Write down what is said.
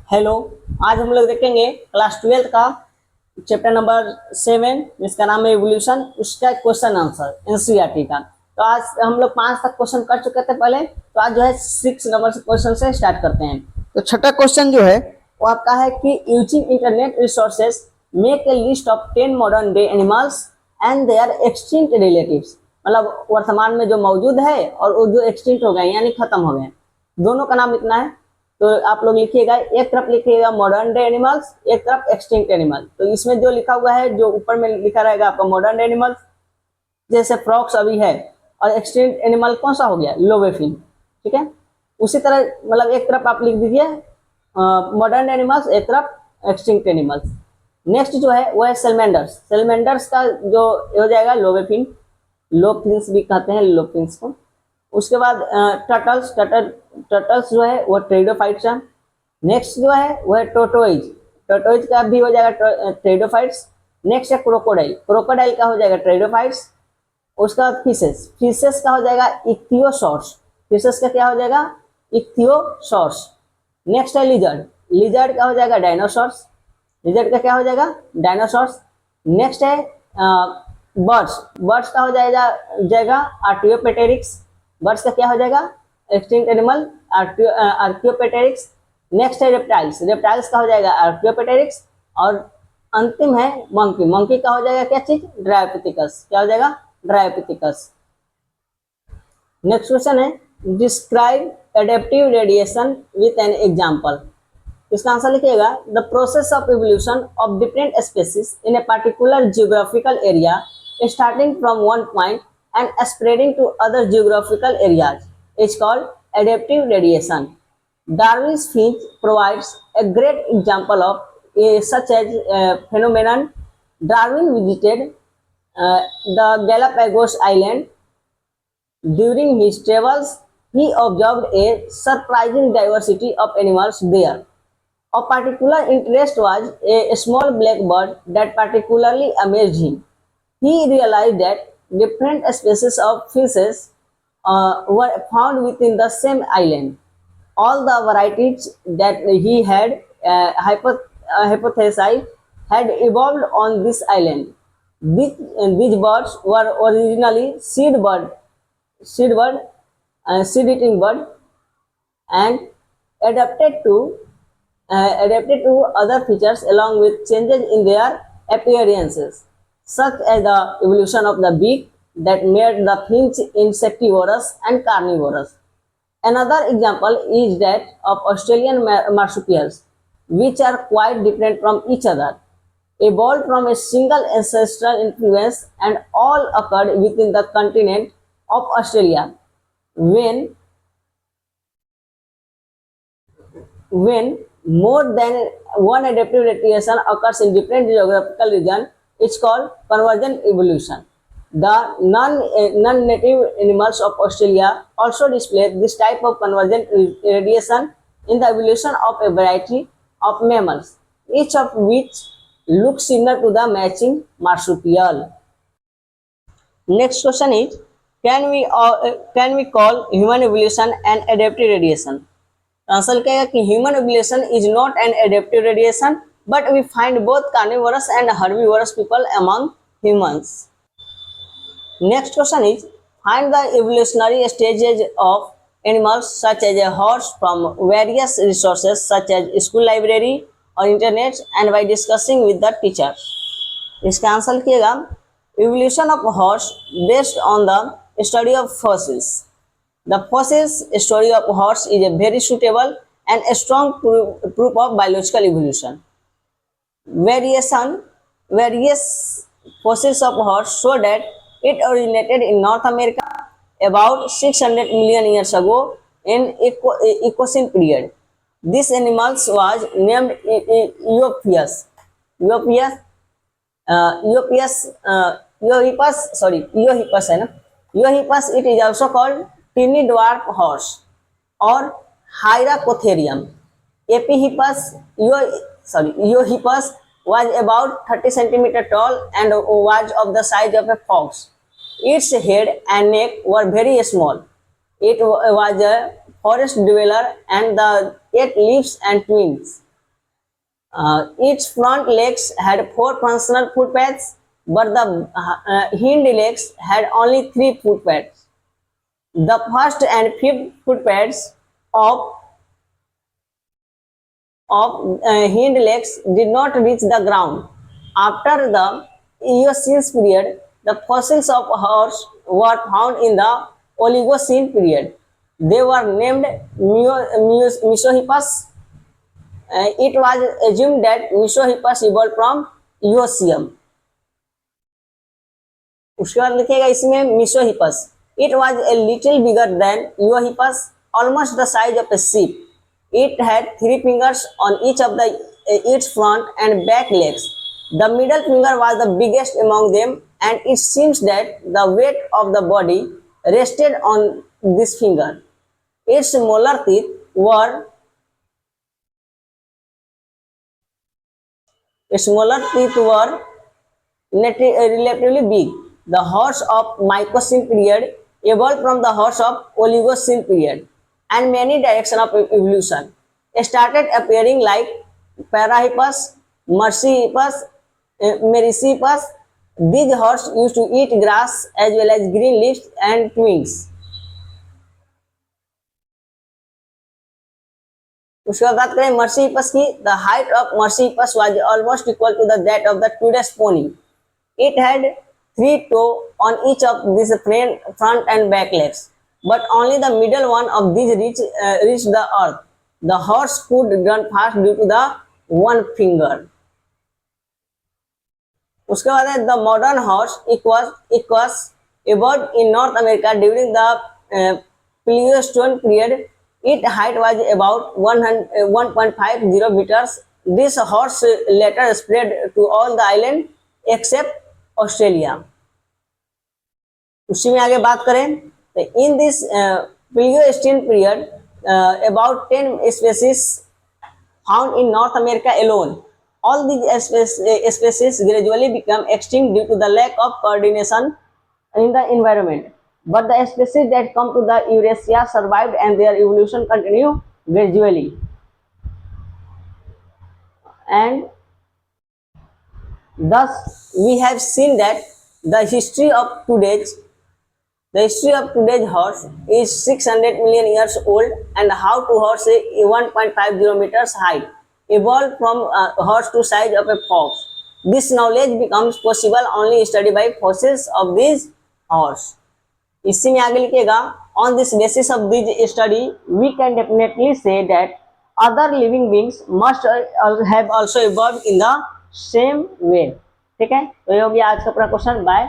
Hello. आज हम लोग देखेंगे क्लास 12 का चैप्टर नंबर 7 जिसका नाम है इवोल्यूशन, उसका क्वेश्चन आंसर एनसीईआरटी का। तो आज हम लोग 5 तक क्वेश्चन कर चुके थे पहले, तो आज जो है 6 नंबर से क्वेश्चन से स्टार्ट करते हैं। तो छठा क्वेश्चन जो है वो आपका है कि using internet resources make a list of 10 modern day animals and their extinct relatives. मतलब वर्तमान में जो मौजूद है और वो जो एक्सटिंक्ट हो गए यानी खत्म हो गए, दोनों का नाम लिखना है। तो आप लोग लिखिएगा, एक तरफ लिखिएगा मॉडर्न डे एनिमल्स, एक तरफ एक्सटिंक्ट एनिमल। तो इसमें जो लिखा हुआ है, जो ऊपर में लिखा रहेगा आपका मॉडर्न डे एनिमल्स, जैसे फ्रॉक्स अभी है, और एक्सटिंक्ट एनिमल कौन सा हो गया, लोवेफिन। ठीक है, उसी तरह मतलब एक तरफ आप लिख दीजिए मॉडर्न एनिमल्स, एक तरफ एक्सटिंक्ट एनिमल्स। नेक्स्ट जो है वो है सेलमेंडर्स। सेलमेंडर्स का जो हो जाएगा लोवेफिन, लोफिन्स भी कहते हैं लोफिन्स को। उसके बाद टर्टल्स जो है वो ट्रेडोफाइट्स है। नेक्स्ट जो है वो है टोटोइज, टोटोइज का भी हो जाएगा ट्रेडोफाइट्स। नेक्स्ट है क्रोकोडाइल, क्रोकोडाइल का हो जाएगा ट्रेडोफाइट्स। उसका बाद फिशेस, फिशेस का हो जाएगा इक्थियोसॉर्स, फिशेस का क्या हो जाएगा, इक्थियोसॉर्स। नेक्स्ट है लिजर्ड, लिजर्ड का हो जाएगा डायनासोर्स, लिजर्ड का क्या हो जाएगा, डायनासोर्स। नेक्स्ट है बर्ड्स, बर्ड्स का हो जाएगा आर्टियोपेटेरिक्स, बर्ड्स का क्या हो जाएगा, एक्सटिंक्ट एनिमल आर्कियोपेटेरिक्स। नेक्स्ट है रेप्टाइल्स, रेप्टाइल्स का हो जाएगा आर्कियोपेटेरिक्स। और अंतिम है मंकी, मंकी का हो जाएगा क्या चीज, ड्रायोपिथिकस, क्या हो जाएगा, ड्रायोपिथिकस। नेक्स्ट क्वेश्चन है describe adaptive radiation with an example. इसका आंसर लिखिएगा, the process of evolution of different species in a particular geographical area starting from one point and spreading to other geographical areas is called adaptive radiation. Darwin's finch provides a great example of such a phenomenon. Darwin visited the Galapagos Island. During his travels, he observed a surprising diversity of animals there. Of particular interest was a small black bird that particularly amazed him. He realized that different species of fishes were found within the same island. All the varieties that he had hypothesized had evolved on this island. These birds were originally seed-eating bird, and adapted to adapted to other features along with changes in their appearances, such as the evolution of the beak that made the finch insectivorous and carnivorous. Another example is that of Australian marsupials, which are quite different from each other, evolved from a single ancestral influence and all occurred within the continent of Australia. When more than one adaptive radiation occurs in different geographical region, it's called convergent evolution. The non-native animals of Australia also display this type of convergent radiation in the evolution of a variety of mammals, each of which looks similar to the matching marsupial. Next question is, can we call human evolution an adaptive radiation? Answer क्या है कि human evolution is not an adaptive radiation but we find both carnivorous and herbivorous people among humans. Next question is find the evolutionary stages of animals such as a horse from various resources such as school library और internet and by discussing with the teacher. इसका answer किएगा, evolution of horse based on the study of fossils. The fossil story of horse is a very suitable and a strong proof of biological evolution. Various fossils of horse show that it originated in North America about 600 million years ago in Eocene period. This animal was named Eohippus. Eohippus है ना. Eohippus, it is also called tiny dwarf horse or Hyracotherium. Eohippus was about 30 cm tall and was of the size of a fox. Its head and neck were very small. It was a forest dweller and ate leaves and twigs. Its front legs had 4 functional footpads, but the hind legs had only 3 footpads. The first and fifth footpads of hind legs did not reach the ground. After the Eocene period, the fossils of horse were found in the Oligocene period. They were named Mesohippus. It was assumed that Mesohippus evolved from Eocene. उसके बाद लिखेगा इसमें Mesohippus. It was a little bigger than Eohippus, almost the size of a sheep. It had 3 fingers on each of its front and back legs. The middle finger was the biggest among them, and it seems that the weight of the body rested on this finger. Its molar teeth were relatively big. The horse of Miocene period evolved from the horse of Oligocene period, and many directions of evolution started appearing like Parahippus, Merysippus. These horses used to eat grass as well as green leaves and twigs. उसके बाद बात करें Merysippus की. The height of Merysippus was almost equal to that of the today's pony. It had 3 toes on each of these front and back legs, but only the middle one of these reached the earth. The horse could run fast due to the 1 finger. उसके बाद है the modern horse. Equus evolved in North America during the Pleistocene period. Its height was about 1.50 meters. This horse later spread to all the island except Australia. उसी में आगे बात करें तो in this Pleistocene period, about 10 species found in North America alone. All these species gradually become extinct due to the lack of coordination in the environment. But the species that come to the Eurasia survived and their evolution continued gradually. And thus we have seen that the history of today's horse is 600 million years old, and how to horse 1.50 meters height evolved from a horse to size of a fox. This knowledge becomes possible only studied by fossils of these horse. इसी में आगे लिखेगा on this basis of this study we can definitely say that other living beings must have also evolved in the same way. ठीक है, तो ये हो गया आज का पूरा क्वेश्चन. बाय.